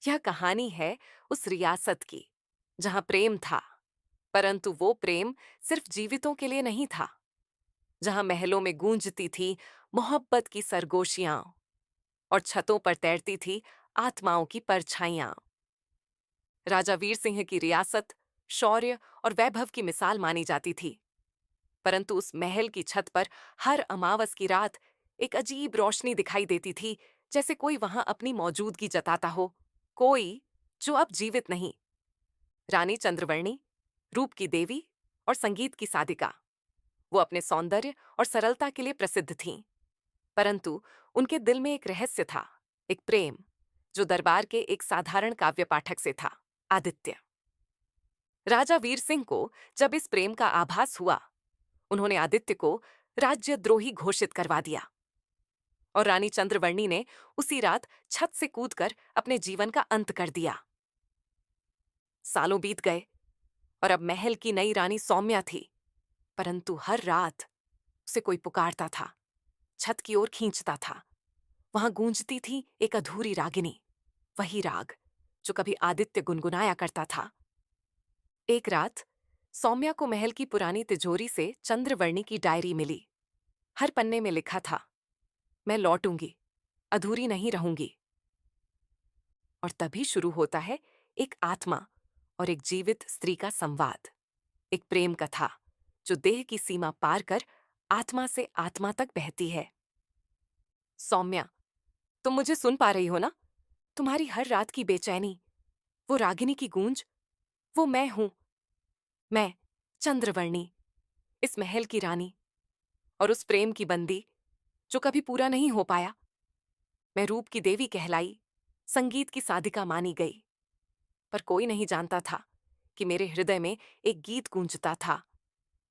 यह कहानी है उस रियासत की जहां प्रेम था, परंतु वो प्रेम सिर्फ जीवितों के लिए नहीं था। जहां महलों में गूंजती थी मोहब्बत की सरगोशियां और छतों पर तैरती थी आत्माओं की परछाइयां। राजा वीर सिंह की रियासत शौर्य और वैभव की मिसाल मानी जाती थी, परंतु उस महल की छत पर हर अमावस की रात एक अजीब रोशनी दिखाई देती थी, जैसे कोई वहां अपनी मौजूदगी जताता हो, कोई जो अब जीवित नहीं। रानी चंद्रवर्णी, रूप की देवी और संगीत की साधिका, वो अपने सौंदर्य और सरलता के लिए प्रसिद्ध थीं, परंतु उनके दिल में एक रहस्य था, एक प्रेम जो दरबार के एक साधारण काव्य पाठक से था, आदित्य। राजा वीर सिंह को जब इस प्रेम का आभास हुआ, उन्होंने आदित्य को राज्यद्रोही घोषित करवा दिया और रानी चंद्रवर्णी ने उसी रात छत से कूदकर अपने जीवन का अंत कर दिया। सालों बीत गए और अब महल की नई रानी सौम्या थी, परंतु हर रात उसे कोई पुकारता था, छत की ओर खींचता था। वहां गूंजती थी एक अधूरी रागिनी, वही राग जो कभी आदित्य गुनगुनाया करता था। एक रात सौम्या को महल की पुरानी तिजोरी से चंद्रवर्णी की डायरी मिली। हर पन्ने में लिखा था, मैं लौटूंगी, अधूरी नहीं रहूंगी। और तभी शुरू होता है एक आत्मा और एक जीवित स्त्री का संवाद, एक प्रेम कथा जो देह की सीमा पार कर आत्मा से आत्मा तक बहती है। सौम्या, तुम मुझे सुन पा रही हो ना? तुम्हारी हर रात की बेचैनी, वो रागिनी की गूंज, वो मैं हूं। मैं, चंद्रवर्णी, इस महल की रानी और उस प्रेम की बंदी जो कभी पूरा नहीं हो पाया। मैं रूप की देवी कहलाई, संगीत की साधिका मानी गई, पर कोई नहीं जानता था कि मेरे हृदय में एक गीत गूंजता था,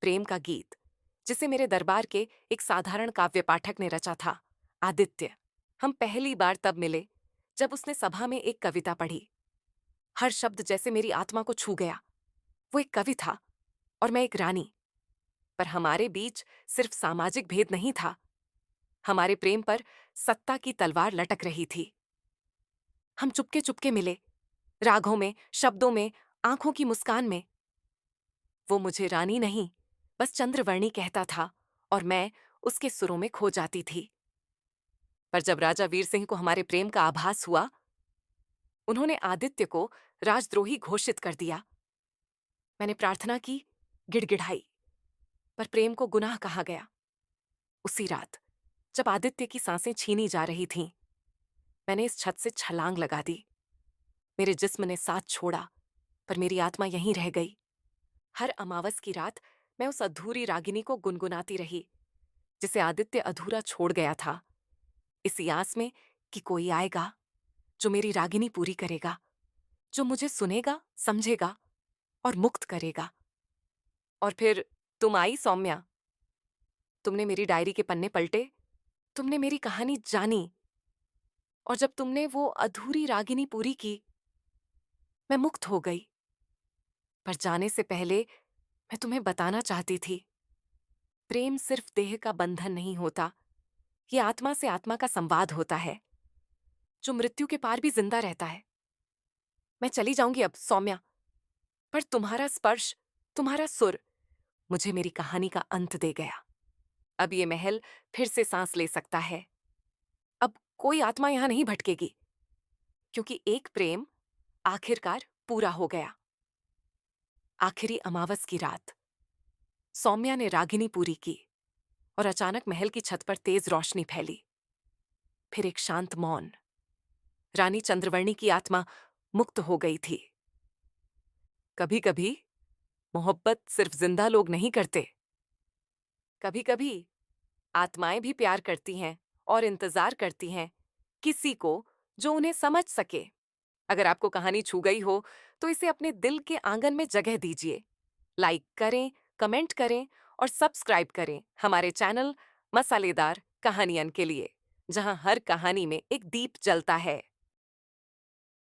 प्रेम का गीत, जिसे मेरे दरबार के एक साधारण काव्य पाठक ने रचा था, आदित्य। हम पहली बार तब मिले जब उसने सभा में एक कविता पढ़ी। हर शब्द जैसे मेरी आत्मा को छू गया। वो एक कवि था और मैं एक रानी, पर हमारे बीच सिर्फ सामाजिक भेद नहीं था, हमारे प्रेम पर सत्ता की तलवार लटक रही थी। हम चुपके चुपके मिले, रागों में, शब्दों में, आंखों की मुस्कान में। वो मुझे रानी नहीं, बस चंद्रवर्णी कहता था और मैं उसके सुरों में खो जाती थी। पर जब राजा वीर सिंह को हमारे प्रेम का आभास हुआ, उन्होंने आदित्य को राजद्रोही घोषित कर दिया। मैंने प्रार्थना की, गिड़गिड़ाई, पर प्रेम को गुनाह कहा गया। उसी रात जब आदित्य की सांसें छीनी जा रही थीं, मैंने इस छत से छलांग लगा दी। मेरे जिस्म ने साथ छोड़ा, पर मेरी आत्मा यहीं रह गई। हर अमावस की रात मैं उस अधूरी रागिनी को गुनगुनाती रही, जिसे आदित्य अधूरा छोड़ गया था, इसी आस में कि कोई आएगा जो मेरी रागिनी पूरी करेगा, जो मुझे सुनेगा, समझेगा और मुक्त करेगा। और फिर तुम आई, सौम्या। तुमने मेरी डायरी के पन्ने पलटे, तुमने मेरी कहानी जानी, और जब तुमने वो अधूरी रागिनी पूरी की, मैं मुक्त हो गई। पर जाने से पहले मैं तुम्हें बताना चाहती थी, प्रेम सिर्फ देह का बंधन नहीं होता, ये आत्मा से आत्मा का संवाद होता है, जो मृत्यु के पार भी जिंदा रहता है। मैं चली जाऊंगी अब, सौम्या, पर तुम्हारा स्पर्श, तुम्हारा सुर मुझे मेरी कहानी का अंत दे गया। अब ये महल फिर से सांस ले सकता है। अब कोई आत्मा यहां नहीं भटकेगी, क्योंकि एक प्रेम आखिरकार पूरा हो गया। आखिरी अमावस की रात सौम्या ने रागिनी पूरी की और अचानक महल की छत पर तेज रोशनी फैली। फिर एक शांत मौन। रानी चंद्रवर्णी की आत्मा मुक्त हो गई थी। कभी कभी मोहब्बत सिर्फ जिंदा लोग नहीं करते, कभी कभी आत्माएं भी प्यार करती हैं और इंतजार करती हैं किसी को जो उन्हें समझ सके। अगर आपको कहानी छू गई हो तो इसे अपने दिल के आंगन में जगह दीजिए। लाइक करें, कमेंट करें और सब्सक्राइब करें हमारे चैनल मसालेदार कहानियन के लिए, जहां हर कहानी में एक दीप जलता है।